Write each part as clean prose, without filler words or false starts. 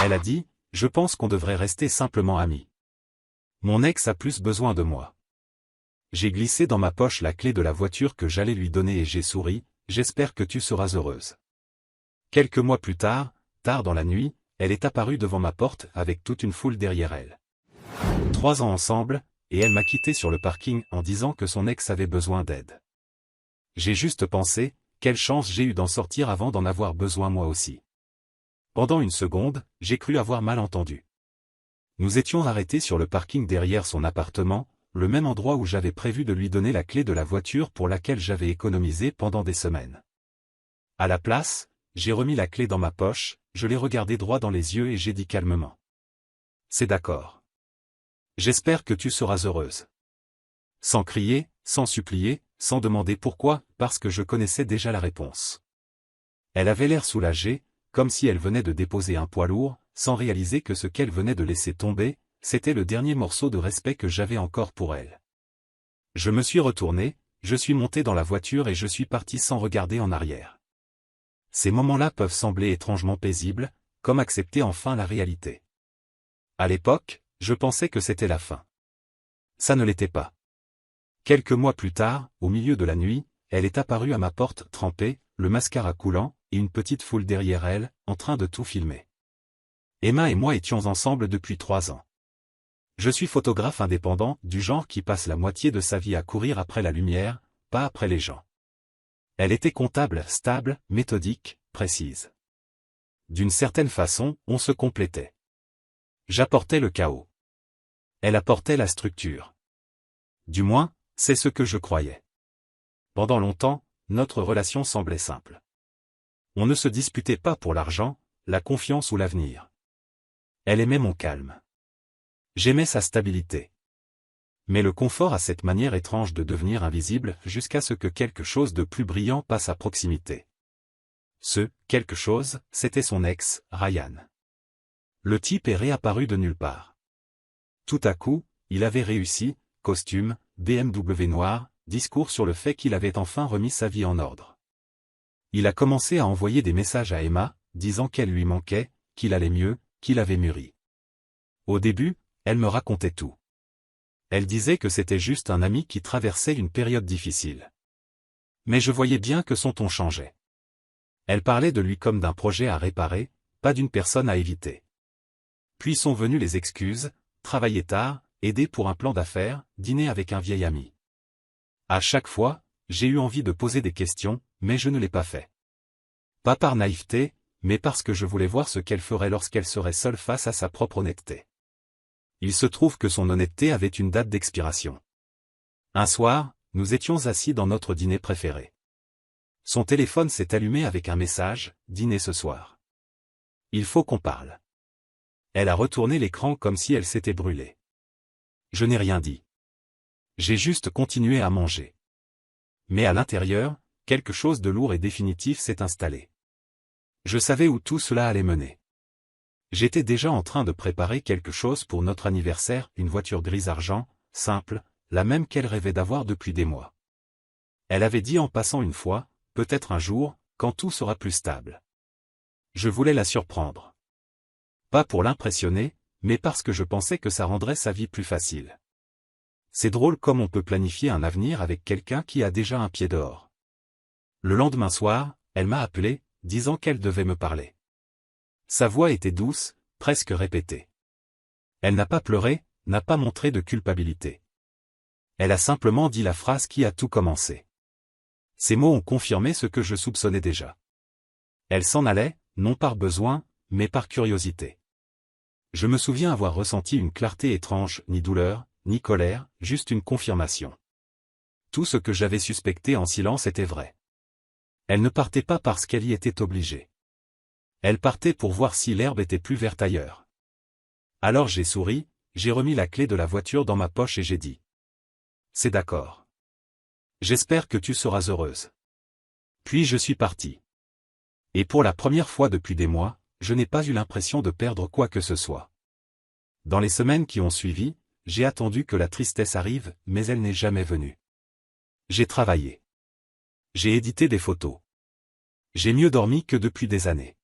Elle a dit, je pense qu'on devrait rester simplement amis. Mon ex a plus besoin de moi. J'ai glissé dans ma poche la clé de la voiture que j'allais lui donner et j'ai souri, j'espère que tu seras heureuse. Quelques mois plus tard, tard dans la nuit, elle est apparue devant ma porte avec toute une foule derrière elle. 3 ans ensemble, et elle m'a quitté sur le parking en disant que son ex avait besoin d'aide. J'ai juste pensé, quelle chance j'ai eu d'en sortir avant d'en avoir besoin moi aussi. Pendant une seconde, j'ai cru avoir mal entendu. Nous étions arrêtés sur le parking derrière son appartement, le même endroit où j'avais prévu de lui donner la clé de la voiture pour laquelle j'avais économisé pendant des semaines. À la place, j'ai remis la clé dans ma poche, je l'ai regardé droit dans les yeux et j'ai dit calmement. C'est d'accord. J'espère que tu seras heureuse. Sans crier, sans supplier, sans demander pourquoi, parce que je connaissais déjà la réponse. Elle avait l'air soulagée, comme si elle venait de déposer un poids lourd, sans réaliser que ce qu'elle venait de laisser tomber, c'était le dernier morceau de respect que j'avais encore pour elle. Je me suis retourné, je suis monté dans la voiture et je suis parti sans regarder en arrière. Ces moments-là peuvent sembler étrangement paisibles, comme accepter enfin la réalité. À l'époque, je pensais que c'était la fin. Ça ne l'était pas. Quelques mois plus tard, au milieu de la nuit, elle est apparue à ma porte trempée, le mascara coulant, et une petite foule derrière elle, en train de tout filmer. Emma et moi étions ensemble depuis 3 ans. Je suis photographe indépendant, du genre qui passe la moitié de sa vie à courir après la lumière, pas après les gens. Elle était comptable, stable, méthodique, précise. D'une certaine façon, on se complétait. J'apportais le chaos. Elle apportait la structure. Du moins, c'est ce que je croyais. Pendant longtemps, notre relation semblait simple. On ne se disputait pas pour l'argent, la confiance ou l'avenir. Elle aimait mon calme. J'aimais sa stabilité. Mais le confort a cette manière étrange de devenir invisible jusqu'à ce que quelque chose de plus brillant passe à proximité. Ce « quelque chose », c'était son ex, Ryan. Le type est réapparu de nulle part. Tout à coup, il avait réussi, costume, BMW noir, discours sur le fait qu'il avait enfin remis sa vie en ordre. Il a commencé à envoyer des messages à Emma, disant qu'elle lui manquait, qu'il allait mieux, qu'il avait mûri. Au début, elle me racontait tout. Elle disait que c'était juste un ami qui traversait une période difficile. Mais je voyais bien que son ton changeait. Elle parlait de lui comme d'un projet à réparer, pas d'une personne à éviter. Puis sont venues les excuses, travailler tard, aider pour un plan d'affaires, dîner avec un vieil ami. À chaque fois, j'ai eu envie de poser des questions, mais je ne l'ai pas fait. Pas par naïveté, mais parce que je voulais voir ce qu'elle ferait lorsqu'elle serait seule face à sa propre honnêteté. Il se trouve que son honnêteté avait une date d'expiration. Un soir, nous étions assis dans notre dîner préféré. Son téléphone s'est allumé avec un message, « Dîner ce soir. Il faut qu'on parle. » Elle a retourné l'écran comme si elle s'était brûlée. Je n'ai rien dit. J'ai juste continué à manger. Mais à l'intérieur, quelque chose de lourd et définitif s'est installé. Je savais où tout cela allait mener. J'étais déjà en train de préparer quelque chose pour notre anniversaire, une voiture grise argent, simple, la même qu'elle rêvait d'avoir depuis des mois. Elle avait dit en passant une fois, peut-être un jour, quand tout sera plus stable. Je voulais la surprendre. Pas pour l'impressionner, mais parce que je pensais que ça rendrait sa vie plus facile. C'est drôle comme on peut planifier un avenir avec quelqu'un qui a déjà un pied dehors. Le lendemain soir, elle m'a appelé, disant qu'elle devait me parler. Sa voix était douce, presque répétée. Elle n'a pas pleuré, n'a pas montré de culpabilité. Elle a simplement dit la phrase qui a tout commencé. Ces mots ont confirmé ce que je soupçonnais déjà. Elle s'en allait, non par besoin, mais par curiosité. Je me souviens avoir ressenti une clarté étrange, ni douleur, ni colère, juste une confirmation. Tout ce que j'avais suspecté en silence était vrai. Elle ne partait pas parce qu'elle y était obligée. Elle partait pour voir si l'herbe était plus verte ailleurs. Alors j'ai souri, j'ai remis la clé de la voiture dans ma poche et j'ai dit. C'est d'accord. J'espère que tu seras heureuse. Puis je suis parti. Et pour la première fois depuis des mois, je n'ai pas eu l'impression de perdre quoi que ce soit. Dans les semaines qui ont suivi, j'ai attendu que la tristesse arrive, mais elle n'est jamais venue. J'ai travaillé. J'ai édité des photos. J'ai mieux dormi que depuis des années.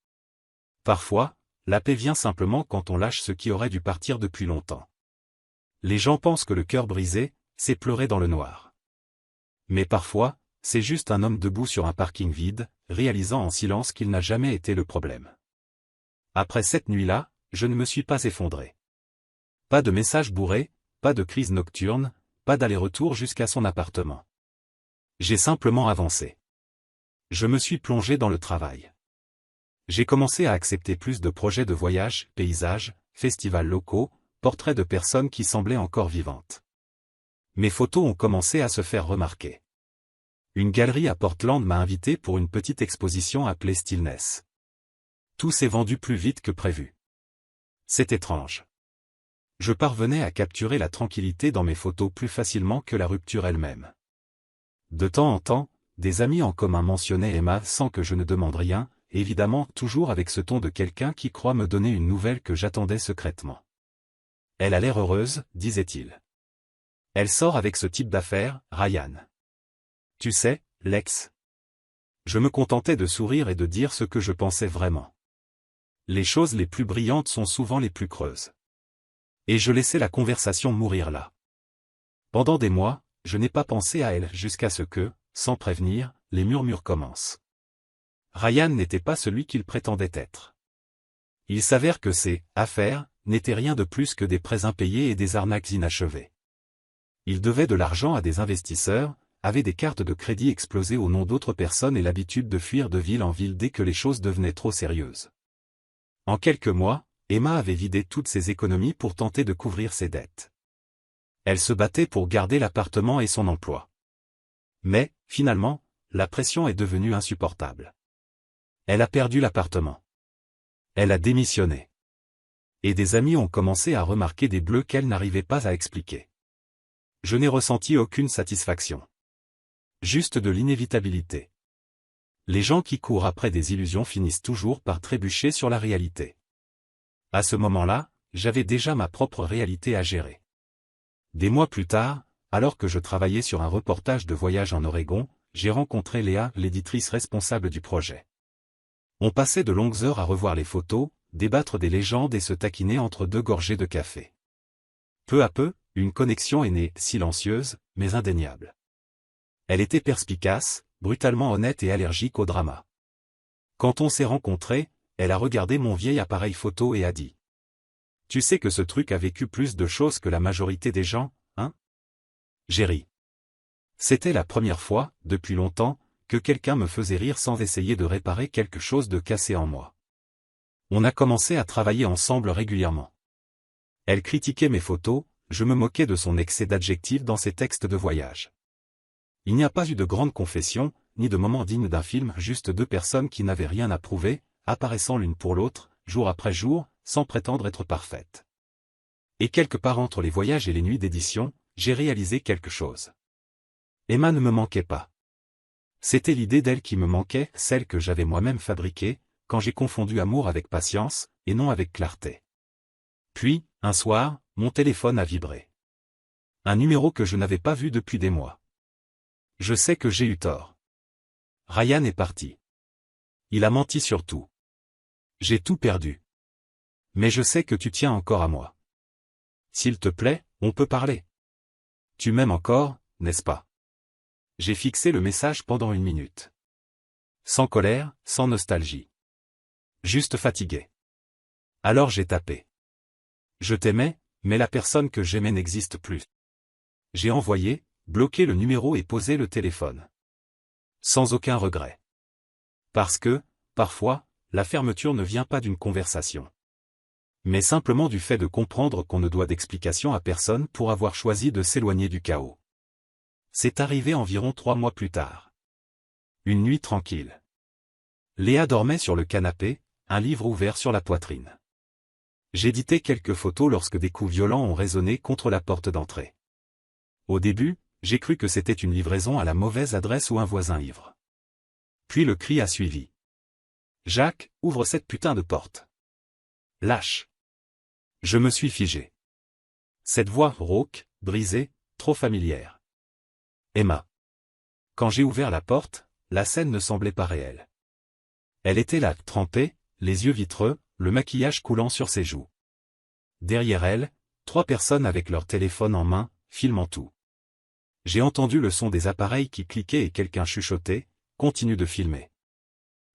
Parfois, la paix vient simplement quand on lâche ce qui aurait dû partir depuis longtemps. Les gens pensent que le cœur brisé, c'est pleurer dans le noir. Mais parfois, c'est juste un homme debout sur un parking vide, réalisant en silence qu'il n'a jamais été le problème. Après cette nuit-là, je ne me suis pas effondré. Pas de messages bourrés, pas de crise nocturne, pas d'aller-retour jusqu'à son appartement. J'ai simplement avancé. Je me suis plongé dans le travail. J'ai commencé à accepter plus de projets de voyage, paysages, festivals locaux, portraits de personnes qui semblaient encore vivantes. Mes photos ont commencé à se faire remarquer. Une galerie à Portland m'a invité pour une petite exposition appelée Stillness. Tout s'est vendu plus vite que prévu. C'est étrange. Je parvenais à capturer la tranquillité dans mes photos plus facilement que la rupture elle-même. De temps en temps, des amis en commun mentionnaient Emma sans que je ne demande rien, évidemment toujours avec ce ton de quelqu'un qui croit me donner une nouvelle que j'attendais secrètement. Elle a l'air heureuse, disait-il. Elle sort avec ce type d'affaires, Ryan. Tu sais, Lex. Je me contentais de sourire et de dire ce que je pensais vraiment. Les choses les plus brillantes sont souvent les plus creuses. Et je laissais la conversation mourir là. Pendant des mois, je n'ai pas pensé à elle jusqu'à ce que, sans prévenir, les murmures commencent. Ryan n'était pas celui qu'il prétendait être. Il s'avère que ces « affaires » n'étaient rien de plus que des prêts impayés et des arnaques inachevées. Il devait de l'argent à des investisseurs, avait des cartes de crédit explosées au nom d'autres personnes et l'habitude de fuir de ville en ville dès que les choses devenaient trop sérieuses. En quelques mois, Emma avait vidé toutes ses économies pour tenter de couvrir ses dettes. Elle se battait pour garder l'appartement et son emploi. Mais, finalement, la pression est devenue insupportable. Elle a perdu l'appartement. Elle a démissionné. Et des amis ont commencé à remarquer des bleus qu'elle n'arrivait pas à expliquer. Je n'ai ressenti aucune satisfaction. Juste de l'inévitabilité. Les gens qui courent après des illusions finissent toujours par trébucher sur la réalité. À ce moment-là, j'avais déjà ma propre réalité à gérer. Des mois plus tard, alors que je travaillais sur un reportage de voyage en Oregon, j'ai rencontré Léa, l'éditrice responsable du projet. On passait de longues heures à revoir les photos, débattre des légendes et se taquiner entre deux gorgées de café. Peu à peu, une connexion est née, silencieuse, mais indéniable. Elle était perspicace, brutalement honnête et allergique au drama. Quand on s'est rencontrés, elle a regardé mon vieil appareil photo et a dit : « Tu sais que ce truc a vécu plus de choses que la majorité des gens, hein ? » J'ai ri. C'était la première fois, depuis longtemps, que quelqu'un me faisait rire sans essayer de réparer quelque chose de cassé en moi. On a commencé à travailler ensemble régulièrement. Elle critiquait mes photos, je me moquais de son excès d'adjectifs dans ses textes de voyage. Il n'y a pas eu de grande confession, ni de moment digne d'un film, juste deux personnes qui n'avaient rien à prouver, apparaissant l'une pour l'autre, jour après jour, sans prétendre être parfaites. Et quelque part entre les voyages et les nuits d'édition, j'ai réalisé quelque chose. Emma ne me manquait pas. C'était l'idée d'elle qui me manquait, celle que j'avais moi-même fabriquée, quand j'ai confondu amour avec patience, et non avec clarté. Puis, un soir, mon téléphone a vibré. Un numéro que je n'avais pas vu depuis des mois. Je sais que j'ai eu tort. Ryan est parti. Il a menti sur tout. J'ai tout perdu. Mais je sais que tu tiens encore à moi. S'il te plaît, on peut parler. Tu m'aimes encore, n'est-ce pas ? J'ai fixé le message pendant 1 minute. Sans colère, sans nostalgie. Juste fatigué. Alors j'ai tapé. Je t'aimais, mais la personne que j'aimais n'existe plus. J'ai envoyé, bloqué le numéro et posé le téléphone. Sans aucun regret. Parce que, parfois, la fermeture ne vient pas d'une conversation. Mais simplement du fait de comprendre qu'on ne doit d'explication à personne pour avoir choisi de s'éloigner du chaos. C'est arrivé environ 3 mois plus tard. Une nuit tranquille. Léa dormait sur le canapé, un livre ouvert sur la poitrine. J'éditais quelques photos lorsque des coups violents ont résonné contre la porte d'entrée. Au début, j'ai cru que c'était une livraison à la mauvaise adresse ou un voisin ivre. Puis le cri a suivi. Jacques, ouvre cette putain de porte. Lâche. Je me suis figé. Cette voix rauque, brisée, trop familière. Emma. Quand j'ai ouvert la porte, la scène ne semblait pas réelle. Elle était là, trempée, les yeux vitreux, le maquillage coulant sur ses joues. Derrière elle, 3 personnes avec leur téléphone en main, filmant tout. J'ai entendu le son des appareils qui cliquaient et quelqu'un chuchotait, « Continue de filmer ».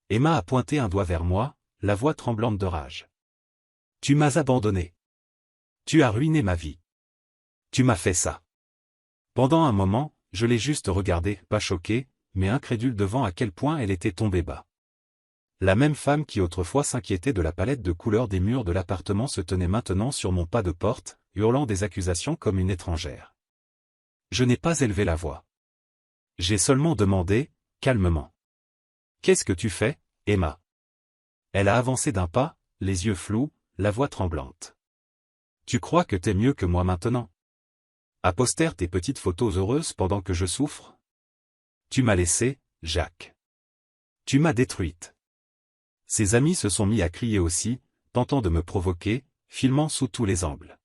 Emma a pointé un doigt vers moi, la voix tremblante de rage. « Tu m'as abandonné. Tu as ruiné ma vie. Tu m'as fait ça. » Pendant un moment, je l'ai juste regardée, pas choquée, mais incrédule devant à quel point elle était tombée bas. La même femme qui autrefois s'inquiétait de la palette de couleurs des murs de l'appartement se tenait maintenant sur mon pas de porte, hurlant des accusations comme une étrangère. Je n'ai pas élevé la voix. J'ai seulement demandé, calmement. « Qu'est-ce que tu fais, Emma ?» Elle a avancé d'un pas, les yeux flous, la voix tremblante. « Tu crois que t'es mieux que moi maintenant ? À poster tes petites photos heureuses pendant que je souffre ? Tu m'as laissé, Jacques. Tu m'as détruite. » Ses amis se sont mis à crier aussi, tentant de me provoquer, filmant sous tous les angles.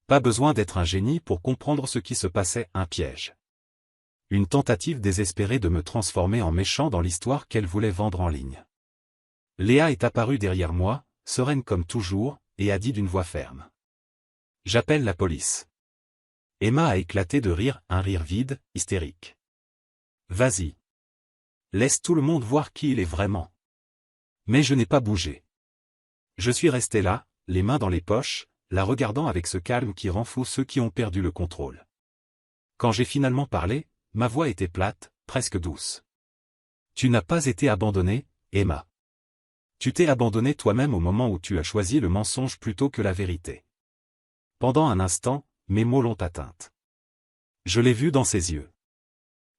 Pas besoin d'être un génie pour comprendre ce qui se passait, un piège. Une tentative désespérée de me transformer en méchant dans l'histoire qu'elle voulait vendre en ligne. Léa est apparue derrière moi, sereine comme toujours, et a dit d'une voix ferme. « J'appelle la police. » Emma a éclaté de rire, un rire vide, hystérique. « Vas-y. Laisse tout le monde voir qui il est vraiment. » Mais je n'ai pas bougé. Je suis resté là, les mains dans les poches, la regardant avec ce calme qui rend fou ceux qui ont perdu le contrôle. Quand j'ai finalement parlé, ma voix était plate, presque douce. « Tu n'as pas été abandonnée, Emma. Tu t'es abandonnée toi-même au moment où tu as choisi le mensonge plutôt que la vérité. » Pendant un instant, mes mots l'ont atteinte. Je l'ai vu dans ses yeux.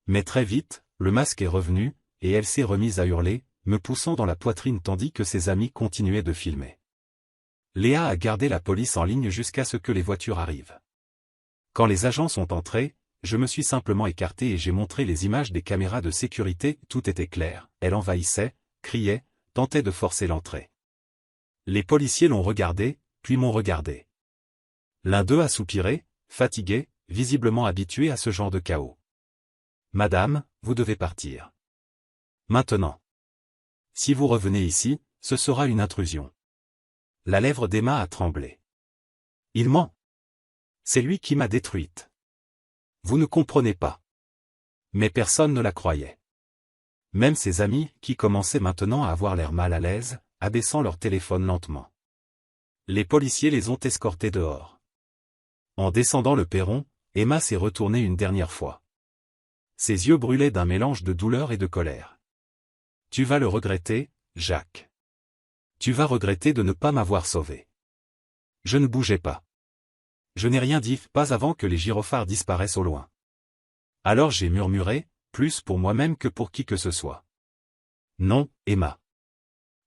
Mais très vite, le masque est revenu, et elle s'est remise à hurler, me poussant dans la poitrine tandis que ses amis continuaient de filmer. Léa a gardé la police en ligne jusqu'à ce que les voitures arrivent. Quand les agents sont entrés, je me suis simplement écarté et j'ai montré les images des caméras de sécurité, tout était clair, elle envahissait, criait, tentait de forcer l'entrée. Les policiers l'ont regardé, puis m'ont regardé. L'un d'eux a soupiré, fatigué, visiblement habitué à ce genre de chaos. « Madame, vous devez partir. Maintenant. Si vous revenez ici, ce sera une intrusion. » La lèvre d'Emma a tremblé. « Il ment. C'est lui qui m'a détruite. Vous ne comprenez pas. » Mais personne ne la croyait. Même ses amis, qui commençaient maintenant à avoir l'air mal à l'aise, abaissant leur téléphone lentement. Les policiers les ont escortés dehors. En descendant le perron, Emma s'est retournée une dernière fois. Ses yeux brûlaient d'un mélange de douleur et de colère. « Tu vas le regretter, Jacques. Tu vas regretter de ne pas m'avoir sauvé. » Je ne bougeais pas. Je n'ai rien dit, pas avant que les gyrophares disparaissent au loin. Alors j'ai murmuré, plus pour moi-même que pour qui que ce soit. « Non, Emma.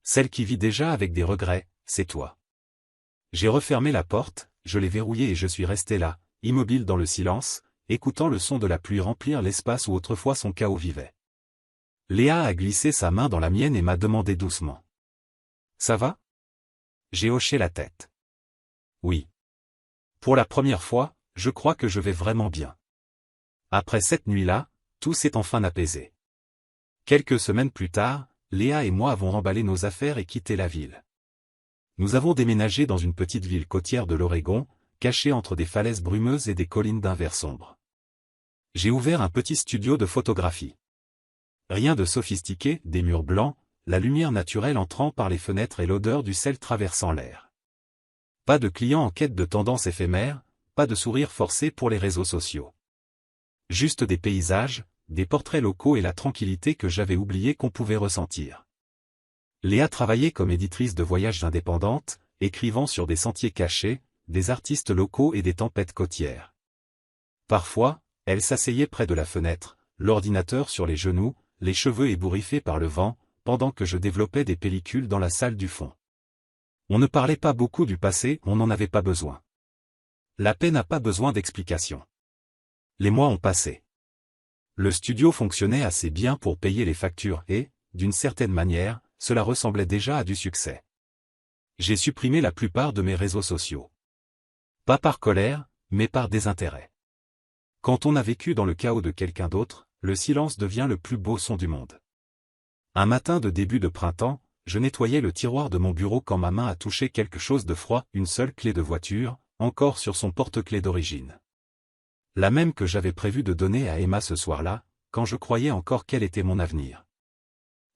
Celle qui vit déjà avec des regrets, c'est toi. » J'ai refermé la porte, je l'ai verrouillée et je suis resté là, immobile dans le silence, écoutant le son de la pluie remplir l'espace où autrefois son chaos vivait. Léa a glissé sa main dans la mienne et m'a demandé doucement. « Ça va ?» J'ai hoché la tête. « Oui. Pour la première fois, je crois que je vais vraiment bien. » Après cette nuit-là, tout s'est enfin apaisé. Quelques semaines plus tard, Léa et moi avons remballé nos affaires et quitté la ville. Nous avons déménagé dans une petite ville côtière de l'Oregon, cachée entre des falaises brumeuses et des collines d'un vert sombre. J'ai ouvert un petit studio de photographie. Rien de sophistiqué, des murs blancs, la lumière naturelle entrant par les fenêtres et l'odeur du sel traversant l'air. Pas de clients en quête de tendances éphémères, pas de sourires forcés pour les réseaux sociaux. Juste des paysages, des portraits locaux et la tranquillité que j'avais oublié qu'on pouvait ressentir. Léa travaillait comme éditrice de voyages indépendante, écrivant sur des sentiers cachés, des artistes locaux et des tempêtes côtières. Parfois, elle s'asseyait près de la fenêtre, l'ordinateur sur les genoux, les cheveux ébouriffés par le vent, pendant que je développais des pellicules dans la salle du fond. On ne parlait pas beaucoup du passé, on n'en avait pas besoin. La paix n'a pas besoin d'explication. Les mois ont passé. Le studio fonctionnait assez bien pour payer les factures et, d'une certaine manière, cela ressemblait déjà à du succès. J'ai supprimé la plupart de mes réseaux sociaux. Pas par colère, mais par désintérêt. Quand on a vécu dans le chaos de quelqu'un d'autre, le silence devient le plus beau son du monde. Un matin de début de printemps, je nettoyais le tiroir de mon bureau quand ma main a touché quelque chose de froid, une seule clé de voiture, encore sur son porte-clés d'origine. La même que j'avais prévu de donner à Emma ce soir-là, quand je croyais encore qu'elle était mon avenir.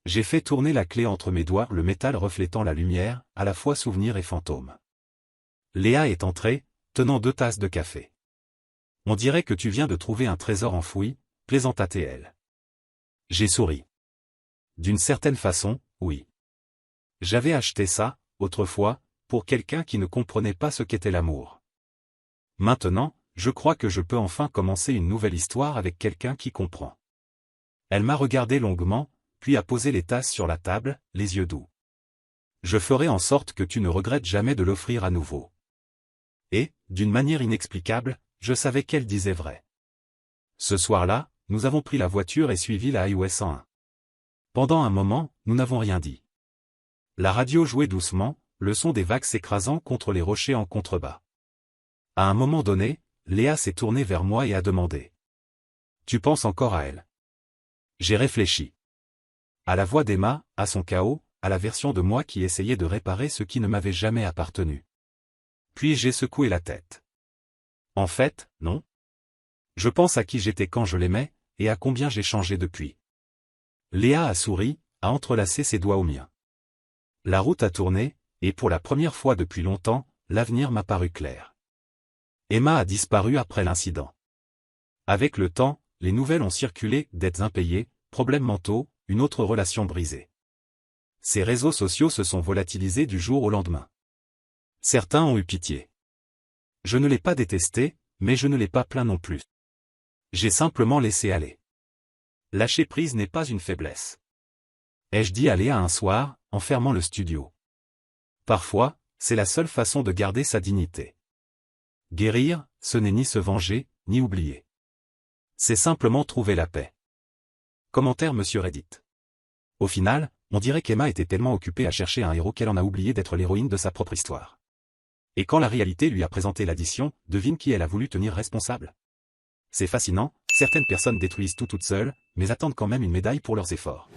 J'ai fait tourner la clé entre mes doigts, le métal reflétant la lumière, à la fois souvenir et fantôme. Léa est entrée, tenant 2 tasses de café. « On dirait que tu viens de trouver un trésor enfoui », plaisanta-t-elle. J'ai souri. D'une certaine façon, oui. J'avais acheté ça, autrefois, pour quelqu'un qui ne comprenait pas ce qu'était l'amour. Maintenant, je crois que je peux enfin commencer une nouvelle histoire avec quelqu'un qui comprend. Elle m'a regardé longuement, puis a posé les tasses sur la table, les yeux doux. Je ferai en sorte que tu ne regrettes jamais de l'offrir à nouveau. Et, d'une manière inexplicable, je savais qu'elle disait vrai. Ce soir-là, nous avons pris la voiture et suivi la Highway 101. Pendant un moment, nous n'avons rien dit. La radio jouait doucement, le son des vagues s'écrasant contre les rochers en contrebas. À un moment donné, Léa s'est tournée vers moi et a demandé. « Tu penses encore à elle ?» J'ai réfléchi. À la voix d'Emma, à son chaos, à la version de moi qui essayait de réparer ce qui ne m'avait jamais appartenu. Puis j'ai secoué la tête. En fait, non. Je pense à qui j'étais quand je l'aimais, et à combien j'ai changé depuis. Léa a souri, a entrelacé ses doigts aux miens. La route a tourné, et pour la première fois depuis longtemps, l'avenir m'a paru clair. Emma a disparu après l'incident. Avec le temps, les nouvelles ont circulé, dettes impayées, problèmes mentaux, une autre relation brisée. Ces réseaux sociaux se sont volatilisés du jour au lendemain. Certains ont eu pitié. Je ne l'ai pas détesté, mais je ne l'ai pas plaint non plus. J'ai simplement laissé aller. Lâcher prise n'est pas une faiblesse. Ai-je dit à Léa un soir, en fermant le studio. Parfois, c'est la seule façon de garder sa dignité. Guérir, ce n'est ni se venger, ni oublier. C'est simplement trouver la paix. Commentaire Monsieur Reddit. Au final, on dirait qu'Emma était tellement occupée à chercher un héros qu'elle en a oublié d'être l'héroïne de sa propre histoire. Et quand la réalité lui a présenté l'addition, devine qui elle a voulu tenir responsable. C'est fascinant, certaines personnes détruisent tout toutes seules, mais attendent quand même une médaille pour leurs efforts.